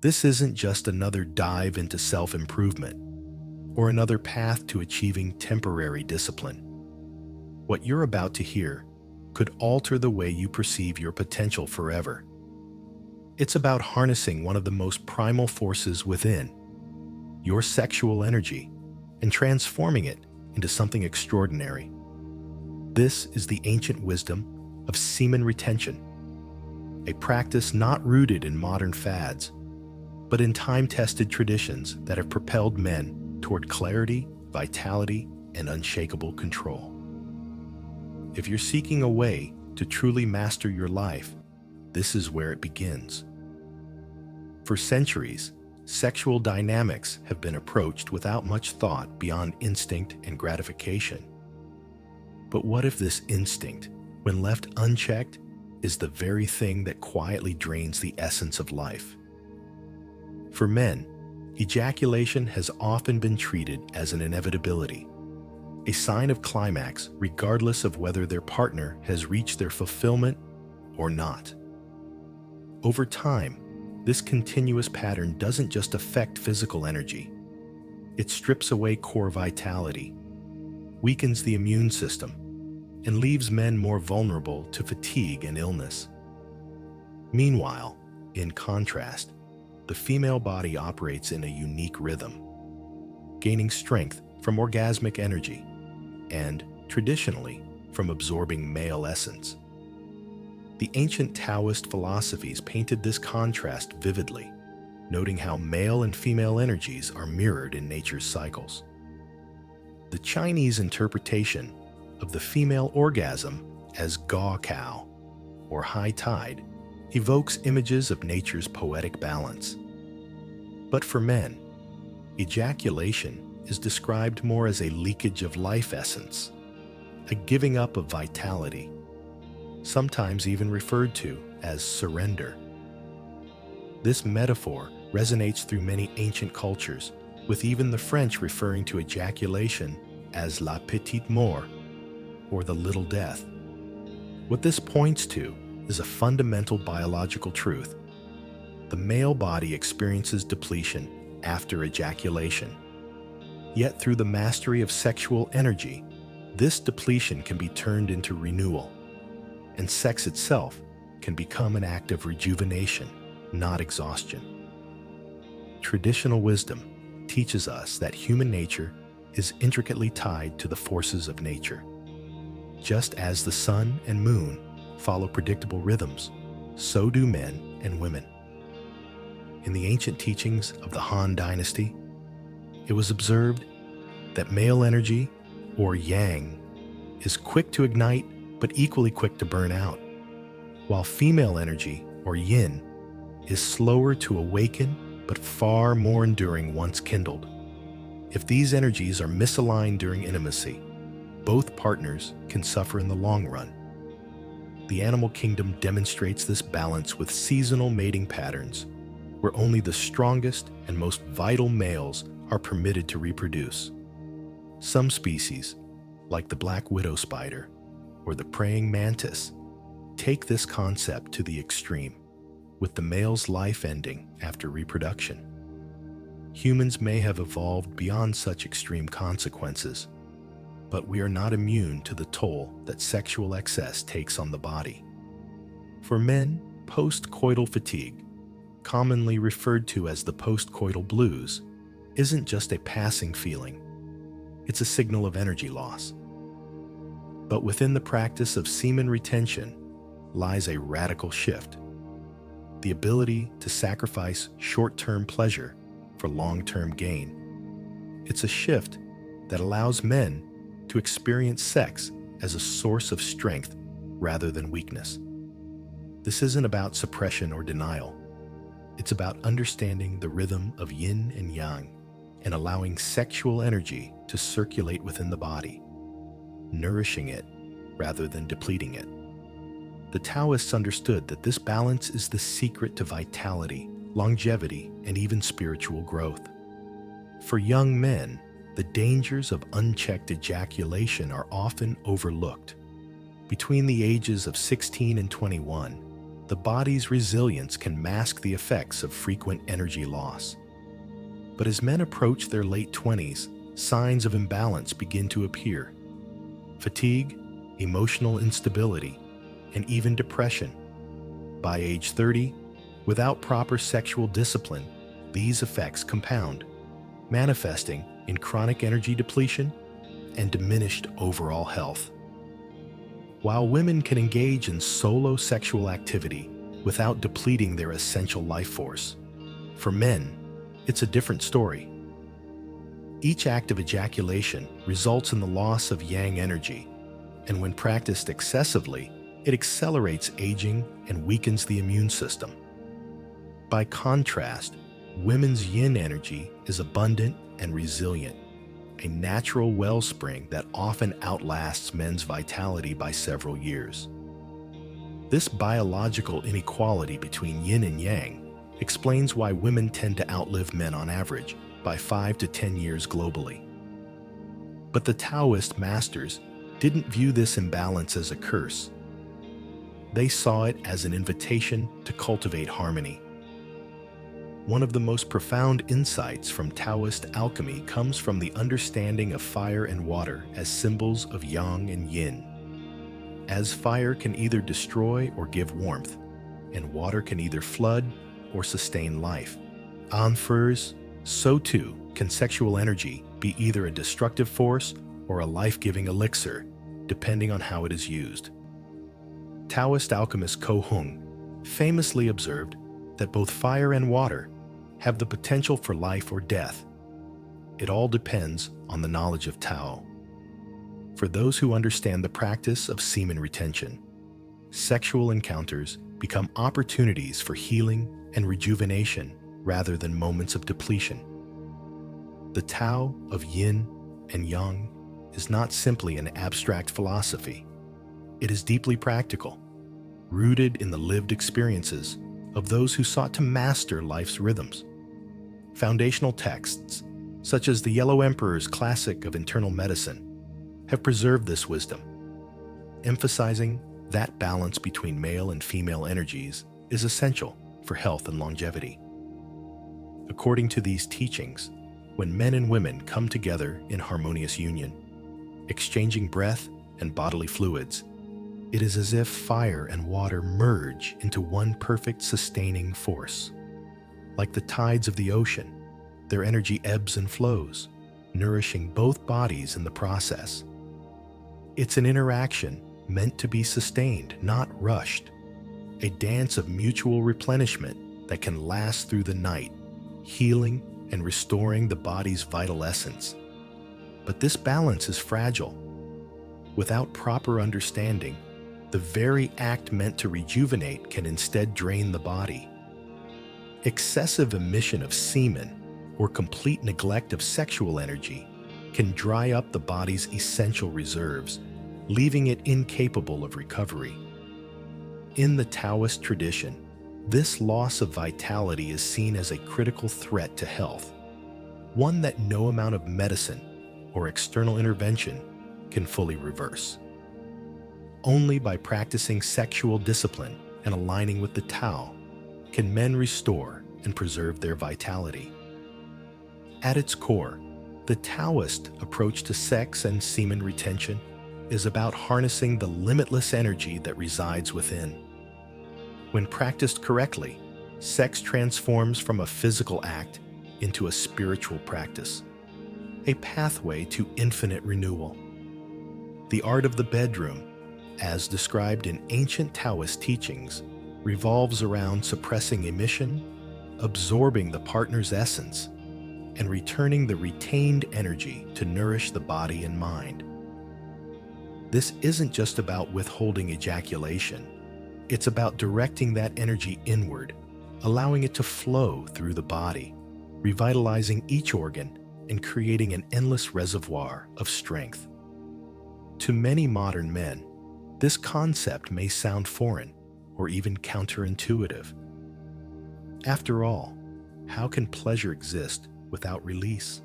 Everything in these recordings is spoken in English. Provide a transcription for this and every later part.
This isn't just another dive into self-improvement or another path to achieving temporary discipline. What you're about to hear could alter the way you perceive your potential forever. It's about harnessing one of the most primal forces within, your sexual energy, and transforming it into something extraordinary. This is the ancient wisdom of semen retention, a practice not rooted in modern fads, but in time-tested traditions that have propelled men toward clarity, vitality, and unshakable control. If you're seeking a way to truly master your life, this is where it begins. For centuries, sexual dynamics have been approached without much thought beyond instinct and gratification. But what if this instinct, when left unchecked, is the very thing that quietly drains the essence of life? For men, ejaculation has often been treated as an inevitability, a sign of climax regardless of whether their partner has reached their fulfillment or not. Over time, this continuous pattern doesn't just affect physical energy. It strips away core vitality, weakens the immune system, and leaves men more vulnerable to fatigue and illness. Meanwhile, in contrast, the female body operates in a unique rhythm, gaining strength from orgasmic energy and, traditionally, from absorbing male essence. The ancient Taoist philosophies painted this contrast vividly, noting how male and female energies are mirrored in nature's cycles. The Chinese interpretation of the female orgasm as Gao Cao, or high tide, evokes images of nature's poetic balance. But for men, ejaculation is described more as a leakage of life essence, a giving up of vitality, sometimes even referred to as surrender. This metaphor resonates through many ancient cultures, with even the French referring to ejaculation as la petite mort, or the little death. What this points to is a fundamental biological truth. The male body experiences depletion after ejaculation. Yet through the mastery of sexual energy, this depletion can be turned into renewal, and sex itself can become an act of rejuvenation, not exhaustion. Traditional wisdom teaches us that human nature is intricately tied to the forces of nature. Just as the sun and moon follow predictable rhythms, so do men and women. In the ancient teachings of the Han Dynasty, it was observed that male energy, or yang, is quick to ignite but equally quick to burn out, while female energy, or yin, is slower to awaken but far more enduring once kindled. If these energies are misaligned during intimacy, both partners can suffer in the long run. The animal kingdom demonstrates this balance with seasonal mating patterns, where only the strongest and most vital males are permitted to reproduce. Some species, like the black widow spider or the praying mantis, take this concept to the extreme, with the male's life ending after reproduction. Humans may have evolved beyond such extreme consequences, but we are not immune to the toll that sexual excess takes on the body. For men, post-coital fatigue, commonly referred to as the post-coital blues, isn't just a passing feeling. It's a signal of energy loss. But within the practice of semen retention lies a radical shift: the ability to sacrifice short-term pleasure for long-term gain. It's a shift that allows men to experience sex as a source of strength rather than weakness. This isn't about suppression or denial. It's about understanding the rhythm of yin and yang and allowing sexual energy to circulate within the body, nourishing it rather than depleting it. The Taoists understood that this balance is the secret to vitality, longevity, and even spiritual growth. For young men, the dangers of unchecked ejaculation are often overlooked. Between the ages of 16 and 21, the body's resilience can mask the effects of frequent energy loss. But as men approach their late 20s, signs of imbalance begin to appear. Fatigue, emotional instability, and even depression. By age 30, without proper sexual discipline, these effects compound, manifesting in chronic energy depletion and diminished overall health. While women can engage in solo sexual activity without depleting their essential life force, for men, it's a different story. Each act of ejaculation results in the loss of yang energy, and when practiced excessively, it accelerates aging and weakens the immune system. By contrast, women's yin energy is abundant and resilient, a natural wellspring that often outlasts men's vitality by several years. This biological inequality between yin and yang explains why women tend to outlive men on average by 5 to 10 years globally. But the Taoist masters didn't view this imbalance as a curse. They saw it as an invitation to cultivate harmony. One of the most profound insights from Taoist alchemy comes from the understanding of fire and water as symbols of yang and yin. As fire can either destroy or give warmth, and water can either flood or sustain life, infers, so too can sexual energy be either a destructive force or a life-giving elixir, depending on how it is used. Taoist alchemist Ko Hung famously observed that both fire and water have the potential for life or death. It all depends on the knowledge of Tao. For those who understand the practice of semen retention, sexual encounters become opportunities for healing and rejuvenation rather than moments of depletion. The Tao of yin and yang is not simply an abstract philosophy. It is deeply practical, rooted in the lived experiences of those who sought to master life's rhythms. Foundational texts, such as the Yellow Emperor's Classic of Internal Medicine, have preserved this wisdom, emphasizing that balance between male and female energies is essential for health and longevity. According to these teachings, when men and women come together in harmonious union, exchanging breath and bodily fluids, it is as if fire and water merge into one perfect sustaining force. Like the tides of the ocean, their energy ebbs and flows, nourishing both bodies in the process. It's an interaction meant to be sustained, not rushed, a dance of mutual replenishment that can last through the night, healing and restoring the body's vital essence. But this balance is fragile. Without proper understanding, the very act meant to rejuvenate can instead drain the body. Excessive emission of semen or complete neglect of sexual energy can dry up the body's essential reserves, leaving it incapable of recovery. In the Taoist tradition, this loss of vitality is seen as a critical threat to health, one that no amount of medicine or external intervention can fully reverse. Only by practicing sexual discipline and aligning with the Tao can men restore and preserve their vitality. At its core, the Taoist approach to sex and semen retention is about harnessing the limitless energy that resides within. When practiced correctly, sex transforms from a physical act into a spiritual practice, a pathway to infinite renewal. The art of the bedroom, as described in ancient Taoist teachings, revolves around suppressing emission, absorbing the partner's essence, and returning the retained energy to nourish the body and mind. This isn't just about withholding ejaculation. It's about directing that energy inward, allowing it to flow through the body, revitalizing each organ and creating an endless reservoir of strength. To many modern men, this concept may sound foreign or even counterintuitive. After all, how can pleasure exist without release?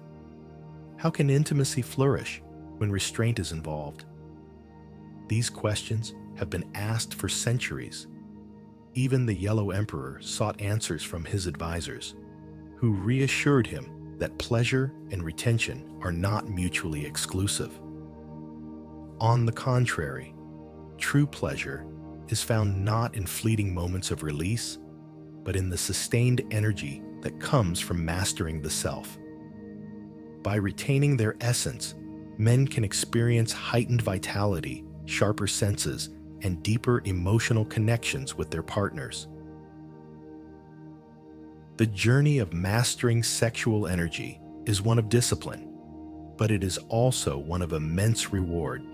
How can intimacy flourish when restraint is involved? These questions have been asked for centuries. Even the Yellow Emperor sought answers from his advisors, who reassured him that pleasure and retention are not mutually exclusive. On the contrary, true pleasure is found not in fleeting moments of release, but in the sustained energy that comes from mastering the self. By retaining their essence, men can experience heightened vitality, sharper senses, and deeper emotional connections with their partners. The journey of mastering sexual energy is one of discipline, but it is also one of immense reward.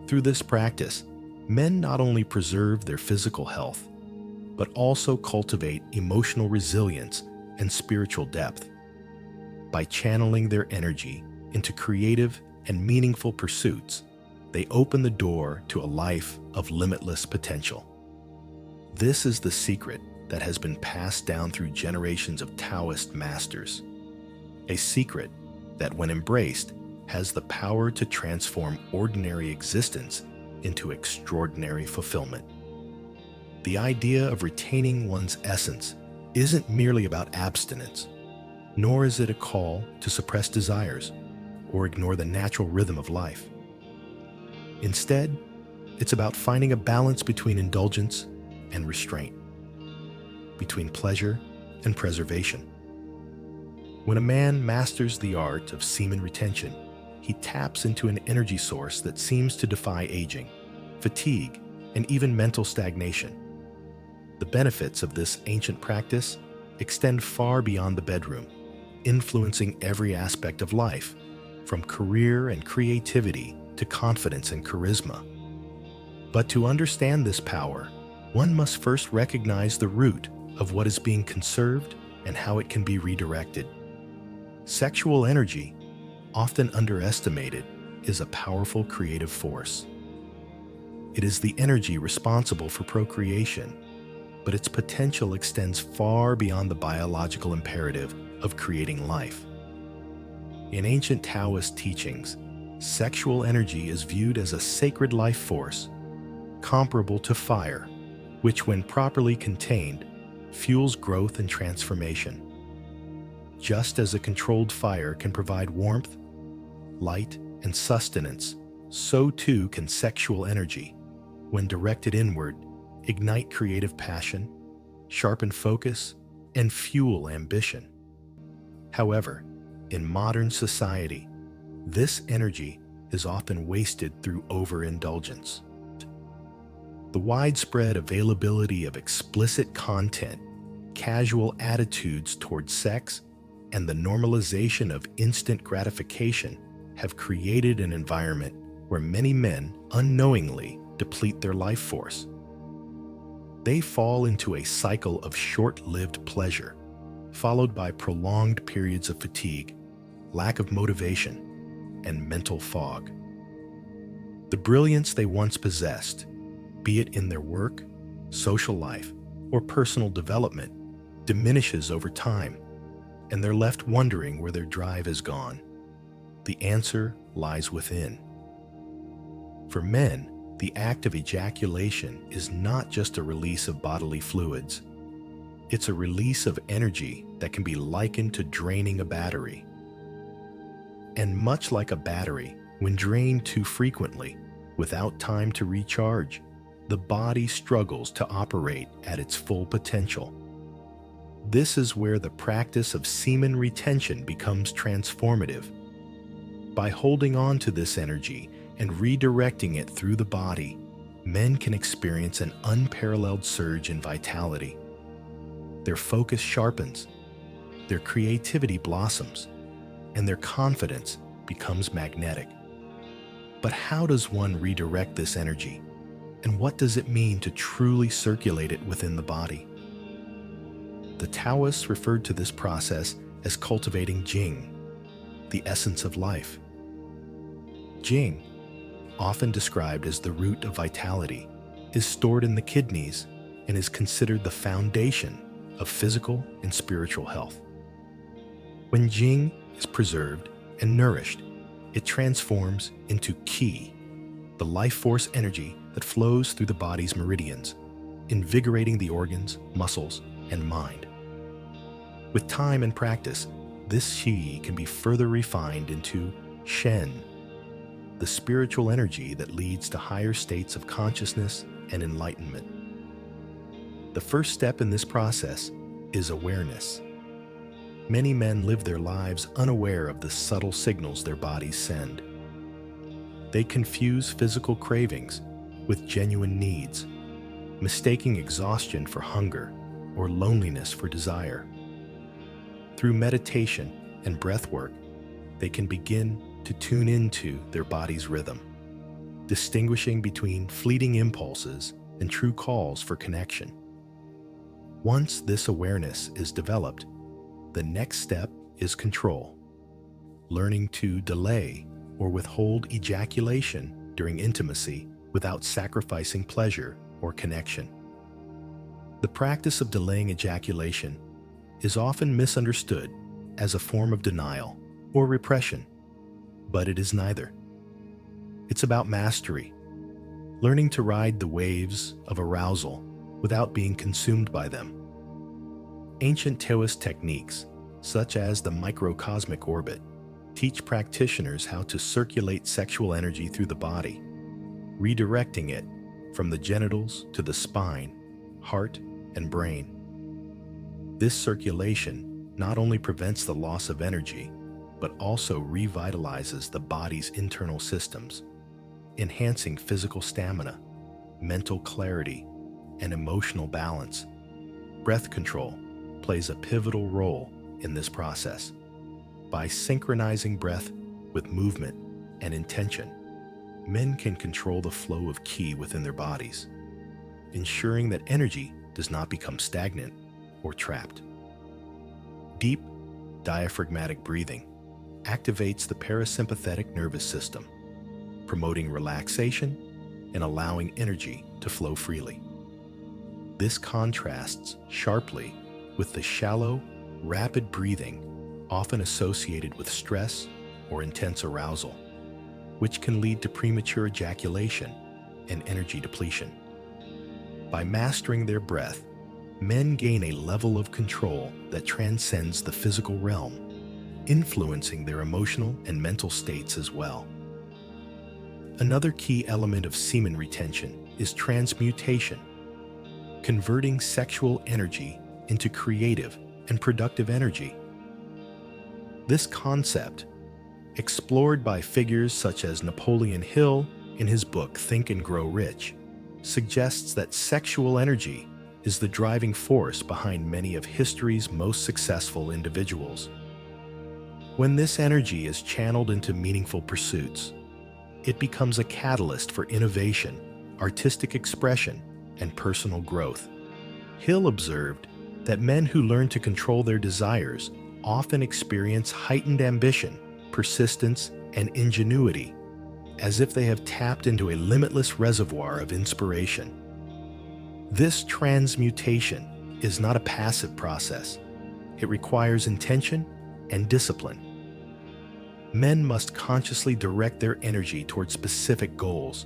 Through this practice, men not only preserve their physical health, but also cultivate emotional resilience and spiritual depth. By channeling their energy into creative and meaningful pursuits, they open the door to a life of limitless potential. This is the secret that has been passed down through generations of Taoist masters. A secret that, when embraced, has the power to transform ordinary existence into extraordinary fulfillment. The idea of retaining one's essence isn't merely about abstinence, nor is it a call to suppress desires or ignore the natural rhythm of life. Instead, it's about finding a balance between indulgence and restraint, between pleasure and preservation. When a man masters the art of semen retention, he taps into an energy source that seems to defy aging, fatigue, and even mental stagnation. The benefits of this ancient practice extend far beyond the bedroom, influencing every aspect of life, from career and creativity to confidence and charisma. But to understand this power, one must first recognize the root of what is being conserved and how it can be redirected. Sexual energy, often underestimated, is a powerful creative force. It is the energy responsible for procreation, but its potential extends far beyond the biological imperative of creating life. In ancient Taoist teachings, sexual energy is viewed as a sacred life force, comparable to fire, which, when properly contained, fuels growth and transformation. Just as a controlled fire can provide warmth, light, and sustenance, so too can sexual energy, when directed inward, ignite creative passion, sharpen focus, and fuel ambition. However, in modern society, this energy is often wasted through overindulgence. The widespread availability of explicit content, casual attitudes toward sex, and the normalization of instant gratification have created an environment where many men unknowingly deplete their life force. They fall into a cycle of short-lived pleasure, followed by prolonged periods of fatigue, lack of motivation, and mental fog. The brilliance they once possessed, be it in their work, social life, or personal development, diminishes over time, and they're left wondering where their drive has gone. The answer lies within. For men, the act of ejaculation is not just a release of bodily fluids. It's a release of energy that can be likened to draining a battery. And much like a battery, when drained too frequently, without time to recharge, the body struggles to operate at its full potential. This is where the practice of semen retention becomes transformative. By holding on to this energy and redirecting it through the body, men can experience an unparalleled surge in vitality. Their focus sharpens, their creativity blossoms, and their confidence becomes magnetic. But how does one redirect this energy? And what does it mean to truly circulate it within the body? The Taoists referred to this process as cultivating Jing, the essence of life. Jing, often described as the root of vitality, is stored in the kidneys and is considered the foundation of physical and spiritual health. When Jing is preserved and nourished, it transforms into Qi, the life force energy that flows through the body's meridians. invigorating the organs, muscles, and mind. With time and practice, this qi can be further refined into shen, the spiritual energy that leads to higher states of consciousness and enlightenment. The first step in this process is awareness. Many men live their lives unaware of the subtle signals their bodies send. They confuse physical cravings with genuine needs, mistaking exhaustion for hunger or loneliness for desire. Through meditation and breath work, they can begin to tune into their body's rhythm, distinguishing between fleeting impulses and true calls for connection. Once this awareness is developed, the next step is control, learning to delay or withhold ejaculation during intimacy without sacrificing pleasure or connection. The practice of delaying ejaculation is often misunderstood as a form of denial or repression, but it is neither. It's about mastery, learning to ride the waves of arousal without being consumed by them. Ancient Taoist techniques, such as the microcosmic orbit, teach practitioners how to circulate sexual energy through the body, redirecting it from the genitals to the spine, heart, and brain. This circulation not only prevents the loss of energy, but also revitalizes the body's internal systems, enhancing physical stamina, mental clarity, and emotional balance. Breath control plays a pivotal role in this process. By synchronizing breath with movement and intention, men can control the flow of qi within their bodies, ensuring that energy does not become stagnant or trapped. Deep, diaphragmatic breathing activates the parasympathetic nervous system, promoting relaxation and allowing energy to flow freely. This contrasts sharply with the shallow, rapid breathing often associated with stress or intense arousal, which can lead to premature ejaculation and energy depletion. By mastering their breath, men gain a level of control that transcends the physical realm, influencing their emotional and mental states as well. Another key element of semen retention is transmutation, converting sexual energy into creative and productive energy. This concept, explored by figures such as Napoleon Hill in his book Think and Grow Rich, suggests that sexual energy is the driving force behind many of history's most successful individuals. When this energy is channeled into meaningful pursuits, it becomes a catalyst for innovation, artistic expression, and personal growth. Hill observed that men who learn to control their desires often experience heightened ambition, persistence, and ingenuity, as if they have tapped into a limitless reservoir of inspiration. This transmutation is not a passive process. It requires intention and discipline. Men must consciously direct their energy toward specific goals,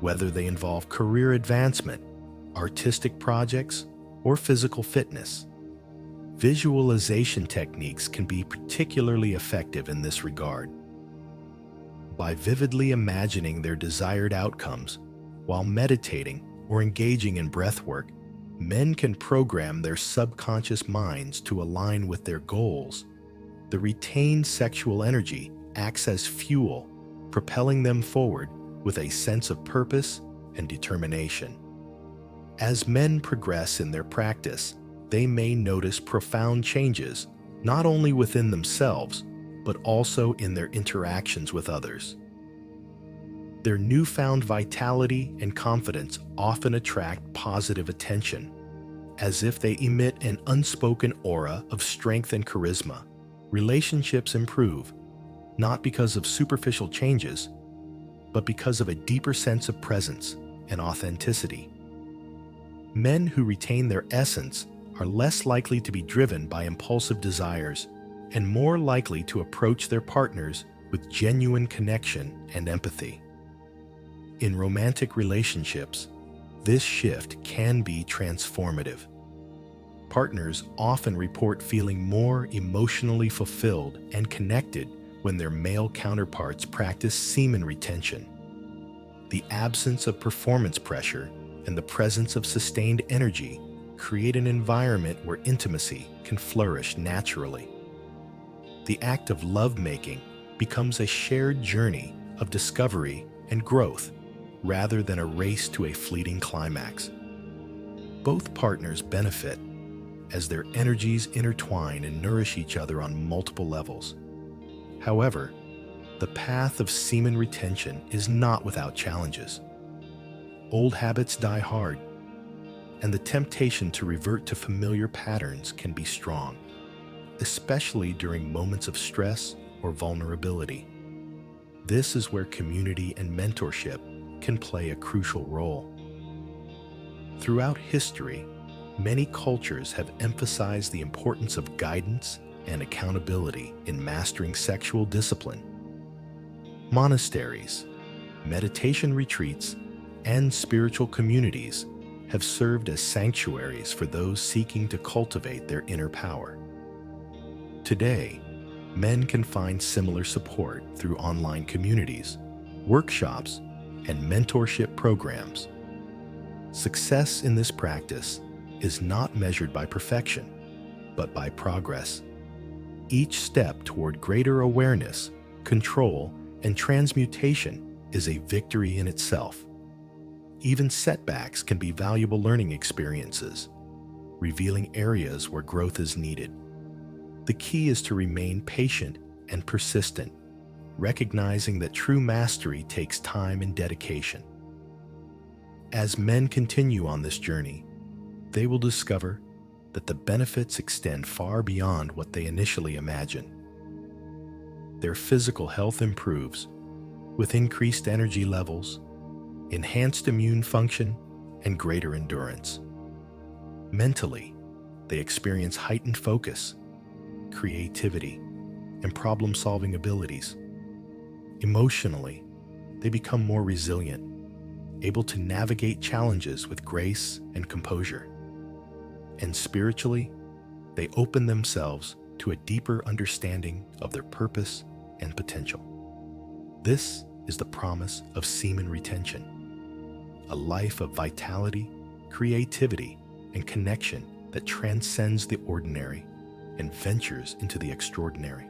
whether they involve career advancement, artistic projects, or physical fitness. Visualization techniques can be particularly effective in this regard. By vividly imagining their desired outcomes while meditating or engaging in breath work, men can program their subconscious minds to align with their goals. The retained sexual energy acts as fuel, propelling them forward with a sense of purpose and determination. As men progress in their practice, they may notice profound changes, not only within themselves, but also in their interactions with others. Their newfound vitality and confidence often attract positive attention, as if they emit an unspoken aura of strength and charisma. Relationships improve, not because of superficial changes, but because of a deeper sense of presence and authenticity. Men who retain their essence are less likely to be driven by impulsive desires and more likely to approach their partners with genuine connection and empathy. In romantic relationships, This shift can be transformative. Partners often report feeling more emotionally fulfilled and connected when their male counterparts practice semen retention. The absence of performance pressure and the presence of sustained energy create an environment where intimacy can flourish naturally. The act of lovemaking becomes a shared journey of discovery and growth rather than a race to a fleeting climax. Both partners benefit as their energies intertwine and nourish each other on multiple levels. However, the path of semen retention is not without challenges. Old habits die hard, and the temptation to revert to familiar patterns can be strong, especially during moments of stress or vulnerability. This is where community and mentorship can play a crucial role. Throughout history, many cultures have emphasized the importance of guidance and accountability in mastering sexual discipline. Monasteries, meditation retreats, and spiritual communities have served as sanctuaries for those seeking to cultivate their inner power. Today, men can find similar support through online communities, workshops, and mentorship programs. Success in this practice is not measured by perfection, but by progress. Each step toward greater awareness, control, and transmutation is a victory in itself. Even setbacks can be valuable learning experiences, revealing areas where growth is needed. The key is to remain patient and persistent, recognizing that true mastery takes time and dedication. As men continue on this journey, they will discover that the benefits extend far beyond what they initially imagined. Their physical health improves with increased energy levels, enhanced immune function, and greater endurance. Mentally, they experience heightened focus, creativity, and problem-solving abilities. Emotionally, they become more resilient, able to navigate challenges with grace and composure. And spiritually, they open themselves to a deeper understanding of their purpose and potential. This is the promise of semen retention, a life of vitality, creativity, and connection that transcends the ordinary and ventures into the extraordinary.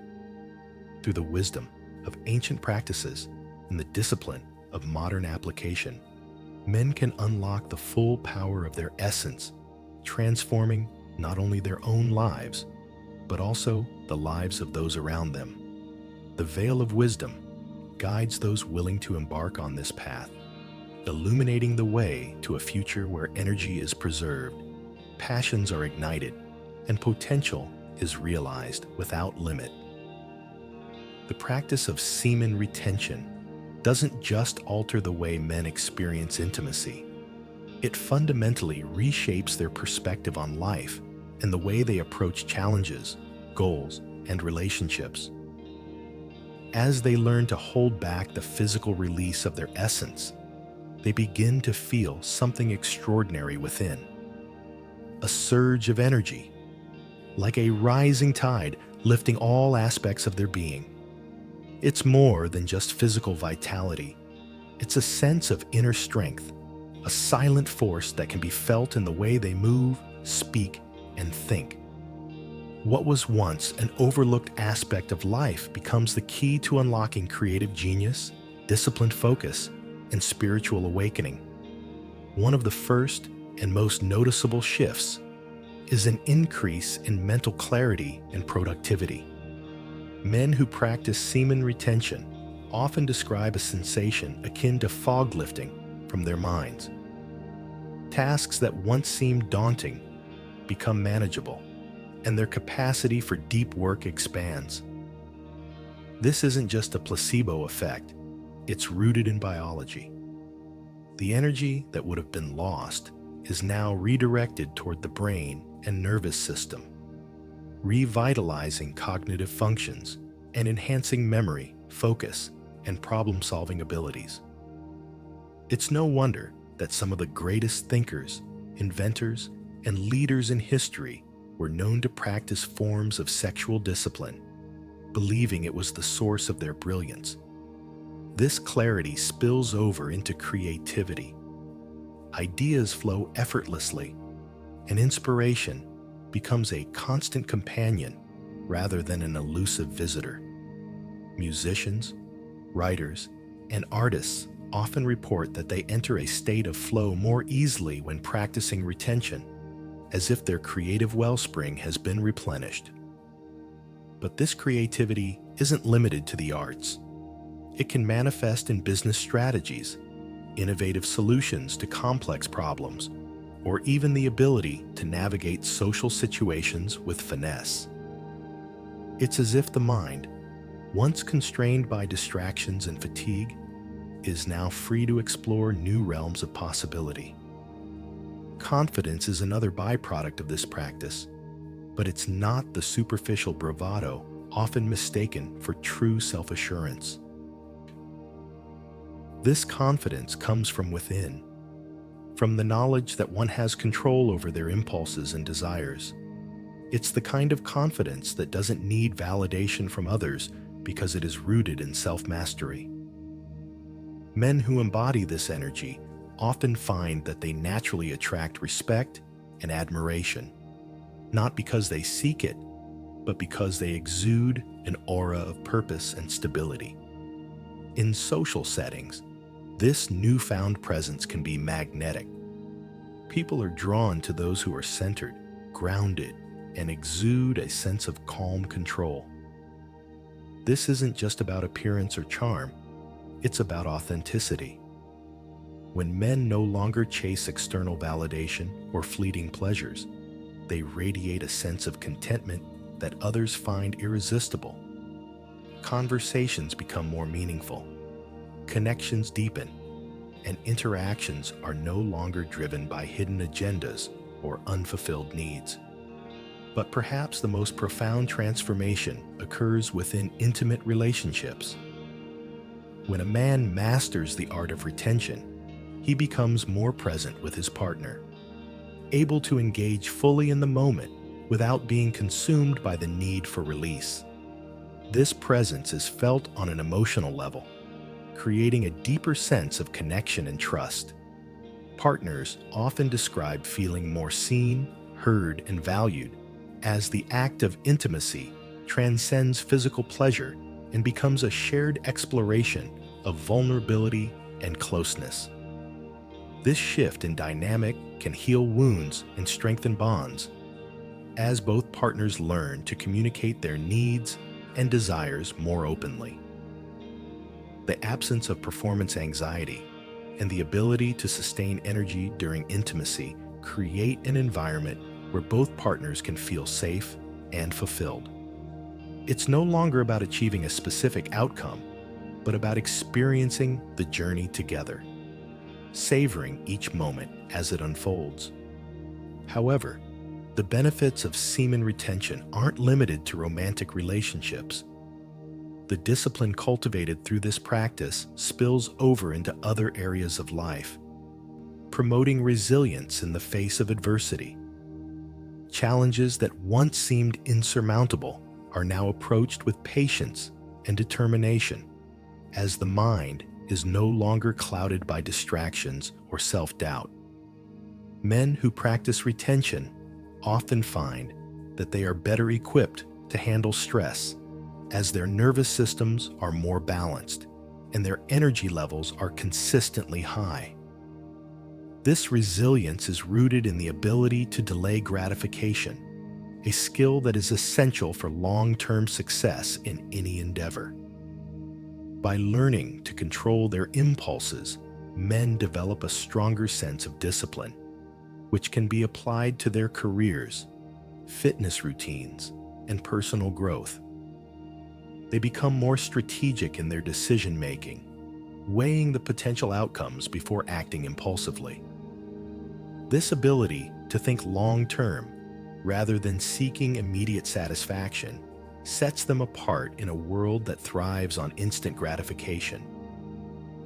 Through the wisdom of ancient practices and the discipline of modern application, men can unlock the full power of their essence, transforming not only their own lives, but also the lives of those around them. The veil of wisdom guides those willing to embark on this path, illuminating the way to a future where energy is preserved, passions are ignited, and potential is realized without limit. The practice of semen retention doesn't just alter the way men experience intimacy. It fundamentally reshapes their perspective on life and the way they approach challenges, goals, and relationships. As they learn to hold back the physical release of their essence, they begin to feel something extraordinary within. A surge of energy, like a rising tide lifting all aspects of their being. It's more than just physical vitality. It's a sense of inner strength, a silent force that can be felt in the way they move, speak, and think. What was once an overlooked aspect of life becomes the key to unlocking creative genius, disciplined focus, and spiritual awakening. One of the first and most noticeable shifts is an increase in mental clarity and productivity. Men who practice semen retention often describe a sensation akin to fog lifting from their minds. Tasks that once seemed daunting become manageable, and their capacity for deep work expands. This isn't just a placebo effect, it's rooted in biology. The energy that would have been lost is now redirected toward the brain and nervous system, revitalizing cognitive functions and enhancing memory, focus, and problem-solving abilities. It's no wonder that some of the greatest thinkers, inventors, and leaders in history were known to practice forms of sexual discipline, believing it was the source of their brilliance. This clarity spills over into creativity. Ideas flow effortlessly, and inspiration becomes a constant companion rather than an elusive visitor. Musicians, writers, and artists often report that they enter a state of flow more easily when practicing retention, as if their creative wellspring has been replenished. But this creativity isn't limited to the arts. It can manifest in business strategies, innovative solutions to complex problems, or even the ability to navigate social situations with finesse. It's as if the mind, once constrained by distractions and fatigue, is now free to explore new realms of possibility. Confidence is another byproduct of this practice, but it's not the superficial bravado often mistaken for true self-assurance. This confidence comes from within, from the knowledge that one has control over their impulses and desires. It's the kind of confidence that doesn't need validation from others because it is rooted in self-mastery. Men who embody this energy often find that they naturally attract respect and admiration, not because they seek it, but because they exude an aura of purpose and stability. In social settings, this newfound presence can be magnetic. People are drawn to those who are centered, grounded, and exude a sense of calm control. This isn't just about appearance or charm, it's about authenticity. When men no longer chase external validation or fleeting pleasures, they radiate a sense of contentment that others find irresistible. Conversations become more meaningful, connections deepen, and interactions are no longer driven by hidden agendas or unfulfilled needs. But perhaps the most profound transformation occurs within intimate relationships. When a man masters the art of retention, he becomes more present with his partner, able to engage fully in the moment without being consumed by the need for release. This presence is felt on an emotional level, creating a deeper sense of connection and trust. Partners often describe feeling more seen, heard, and valued, as the act of intimacy transcends physical pleasure and becomes a shared exploration of vulnerability and closeness. This shift in dynamic can heal wounds and strengthen bonds, as both partners learn to communicate their needs and desires more openly. The absence of performance anxiety and the ability to sustain energy during intimacy create an environment where both partners can feel safe and fulfilled. It's no longer about achieving a specific outcome, but about experiencing the journey together, savoring each moment as it unfolds. However, the benefits of semen retention aren't limited to romantic relationships. The discipline cultivated through this practice spills over into other areas of life, promoting resilience in the face of adversity. Challenges that once seemed insurmountable are now approached with patience and determination, as the mind is no longer clouded by distractions or self-doubt. Men who practice retention often find that they are better equipped to handle stress, as their nervous systems are more balanced and their energy levels are consistently high. This resilience is rooted in the ability to delay gratification, a skill that is essential for long-term success in any endeavor. By learning to control their impulses, men develop a stronger sense of discipline, which can be applied to their careers, fitness routines, and personal growth. They become more strategic in their decision-making, weighing the potential outcomes before acting impulsively. This ability to think long-term rather than seeking immediate satisfaction sets them apart in a world that thrives on instant gratification.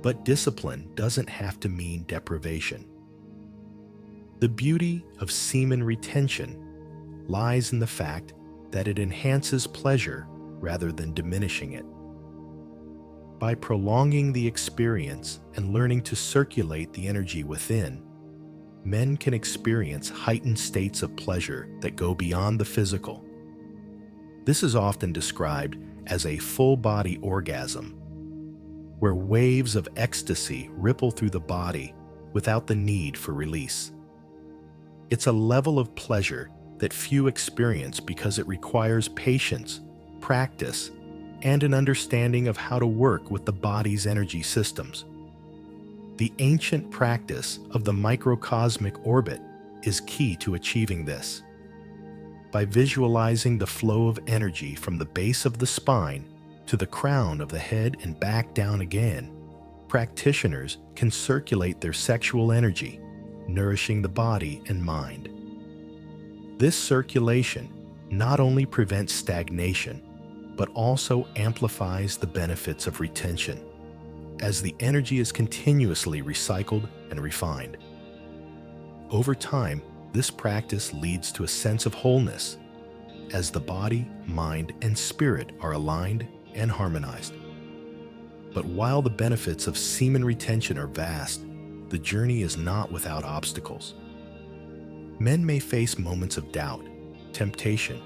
But discipline doesn't have to mean deprivation. The beauty of semen retention lies in the fact that it enhances pleasure rather than diminishing it. By prolonging the experience and learning to circulate the energy within, men can experience heightened states of pleasure that go beyond the physical. This is often described as a full-body orgasm, where waves of ecstasy ripple through the body without the need for release. It's a level of pleasure that few experience because it requires patience, practice, and an understanding of how to work with the body's energy systems. The ancient practice of the microcosmic orbit is key to achieving this. By visualizing the flow of energy from the base of the spine to the crown of the head and back down again, practitioners can circulate their sexual energy, nourishing the body and mind. This circulation not only prevents stagnation, but also amplifies the benefits of retention, as the energy is continuously recycled and refined. Over time, this practice leads to a sense of wholeness, as the body, mind, and spirit are aligned and harmonized. But while the benefits of semen retention are vast, the journey is not without obstacles. Men may face moments of doubt, temptation,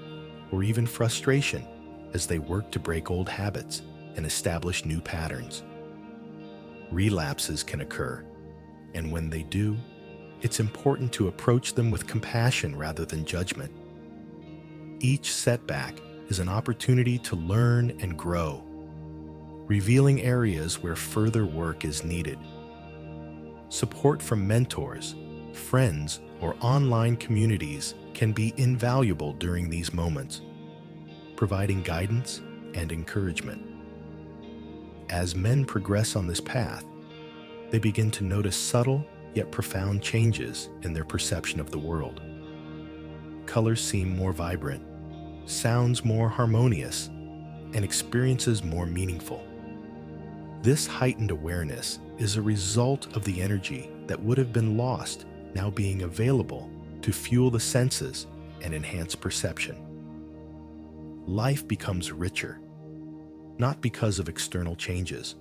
or even frustration as they work to break old habits and establish new patterns. Relapses can occur, and when they do, it's important to approach them with compassion rather than judgment. Each setback is an opportunity to learn and grow, revealing areas where further work is needed. Support from mentors, friends, or online communities can be invaluable during these moments, providing guidance and encouragement. As men progress on this path, they begin to notice subtle yet profound changes in their perception of the world. Colors seem more vibrant, sounds more harmonious, and experiences more meaningful. This heightened awareness is a result of the energy that would have been lost now being available to fuel the senses and enhance perception. Life becomes richer, not because of external changes,